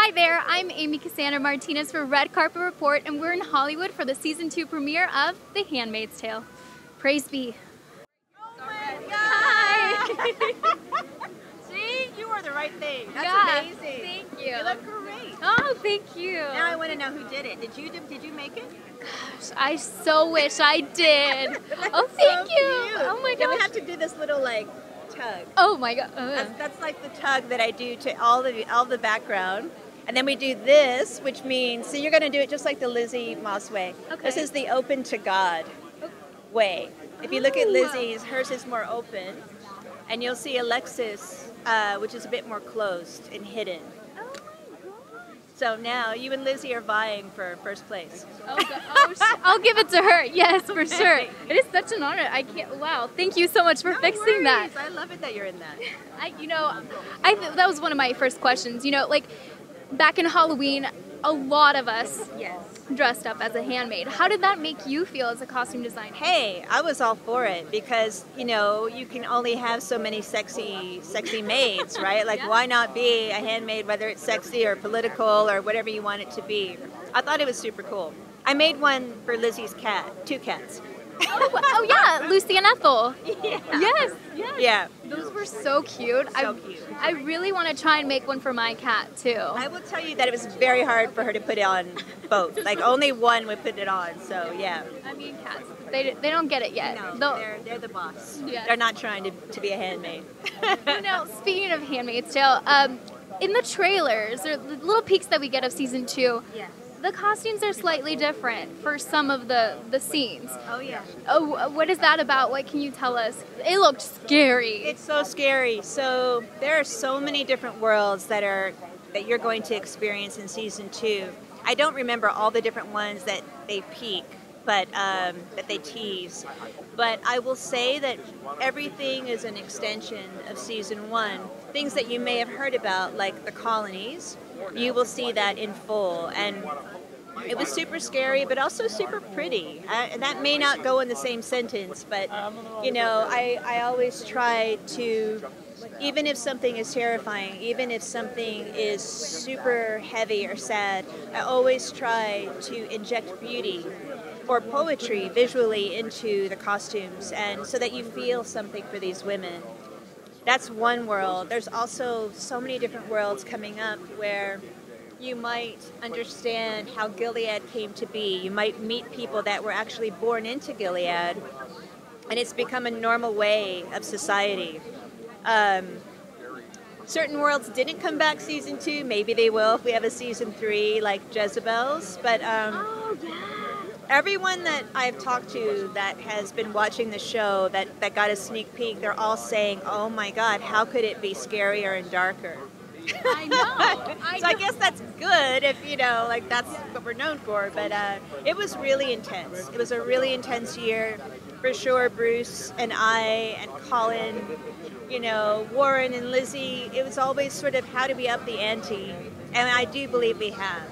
Hi there, I'm Amy Cassandra Martinez for Red Carpet Report, and we're in Hollywood for the Season 2 premiere of The Handmaid's Tale. Praise be. Oh my God! Hi! See, you are the right thing. That's yeah, amazing. Thank you. You look great. Oh, thank you. Now I want to know who did it. Did you make it? Gosh, I so wish I did. Oh, thank so you. Cute. Oh my Yeah, we gosh. have to do this little like tug. Oh my God. That's like the tug that I do to all the background. And then we do this, which means, so you're going to do it just like the Lizzie Moss way. Okay. This is the open to God way. If you look at Lizzie's, hers is more open. And you'll see Alexis, which is a bit more closed and hidden. Oh my God. So now you and Lizzie are vying for first place. I'll give it to her. Yes, for sure. It is such an honor. I can't. Wow. Thank you so much for fixing that. I love it that you're in that. That was one of my first questions. You know, like back in Halloween, a lot of us dressed up as a handmaid. How did that make you feel as a costume designer? Hey, I was all for it because, you know, you can only have so many sexy maids, right? Like, why not be a handmaid, whether it's sexy or political or whatever you want it to be? I thought it was super cool. I made one for Lizzie's cat, 2 cats. Oh yeah, Lucy and Ethel. Yeah. Yes. Yeah. Those were so cute. Cute. I really want to try and make one for my cat too. I will tell you that it was very hard for her to put on both. Like only one would put it on. So yeah. I mean, cats. They don't get it yet. No, they're the boss. Yes. They're not trying to be a handmaid. You know, speaking of Handmaid's Tale, in the trailers or the little peeks that we get of season 2. Yes. The costumes are slightly different for some of the scenes. Oh, yeah. Oh, what is that about? What can you tell us? It looked scary. It's so scary. So there are so many different worlds that you're going to experience in season 2. I don't remember all the different ones that they peek, but that they tease. But I will say that everything is an extension of season 1. Things that you may have heard about, like the colonies, you will see that in full. And it was super scary, but also super pretty. That may not go in the same sentence, but, you know, I always try to, even if something is terrifying, even if something is super heavy or sad, I always try to inject beauty or poetry visually into the costumes, and so that you feel something for these women. That's one world. There's also so many different worlds coming up where you might understand how Gilead came to be. You might meet people that were actually born into Gilead, and it's become a normal way of society. Certain worlds didn't come back season 2. Maybe they will if we have a season 3, like Jezebel's. But everyone that I've talked to that has been watching the show that got a sneak peek, they're all saying, oh my God, how could it be scarier and darker? I know. I guess that's good if, you know, like that's what we're known for. But it was really intense. It was a really intense year. For sure, Bruce and I and Colin, you know, Warren and Lizzie, it was always sort of how do we up the ante? And I do believe we have.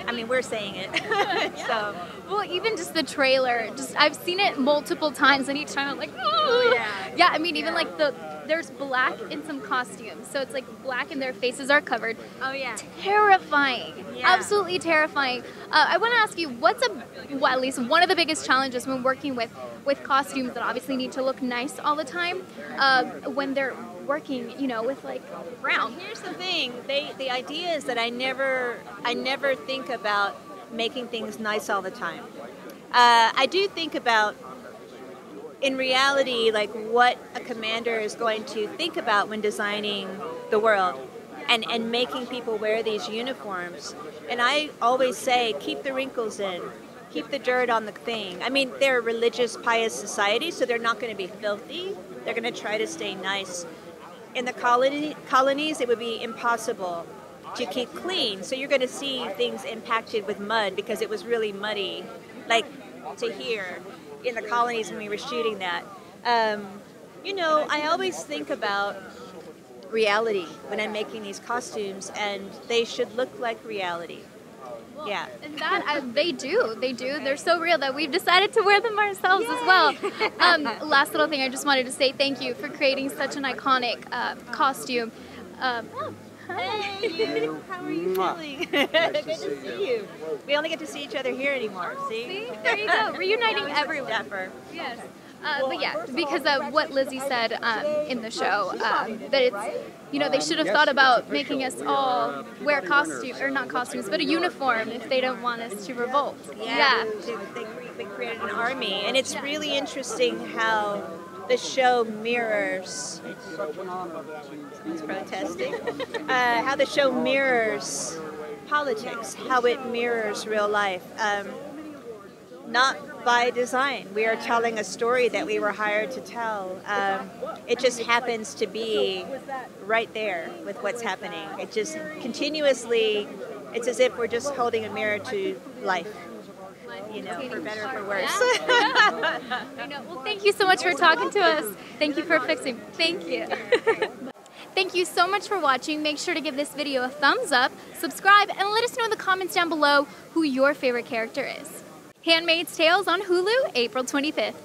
I mean, we're saying it. So. Well, even just the trailer, I've seen it multiple times, and each time I'm like, oh yeah. Yeah, I mean, even like there's black in some costumes, so it's like black and their faces are covered. Oh yeah. Terrifying. Yeah. Absolutely terrifying. I want to ask you, at least one of the biggest challenges when working with costumes that obviously need to look nice all the time, when they're working, you know, with like brown. Here's the thing. The idea is that I never think about making things nice all the time. I do think about, in reality, like what a commander is going to think about when designing the world and making people wear these uniforms. And I always say, keep the wrinkles in, keep the dirt on the thing. I mean, they're a religious, pious society, so they're not going to be filthy. They're going to try to stay nice. In the colonies, it would be impossible to keep clean. So you're going to see things impacted with mud because it was really muddy, like to here in the colonies when we were shooting that. You know, I always think about reality when I'm making these costumes, and they should look like reality. Yeah. And that, they do. They're so real that we've decided to wear them ourselves as well. Last little thing, I just wanted to say thank you for creating such an iconic costume. Hey, how are you feeling? Good to see you. We only get to see each other here anymore. See? There you go. Reuniting everyone. Dapper. Yes. But yeah, because of what Lizzie said in the show, that it's, they should have thought about making us all wear costumes, or not costumes, but a uniform if they don't want us to revolt. Yeah. They created an army, and it's really interesting how the show mirrors. Someone's protesting. How the show mirrors politics, how it mirrors real life. Not by design. We are telling a story that we were hired to tell. It just happens to be right there with what's happening. It just continuously, it's as if we're just holding a mirror to life. For better or for worse. I know. Well, thank you so much for talking to us. Thank you for fixing. Thank you. Thank you so much for watching. Make sure to give this video a thumbs up, subscribe, and let us know in the comments down below who your favorite character is. Handmaid's Tales on Hulu, April 25th.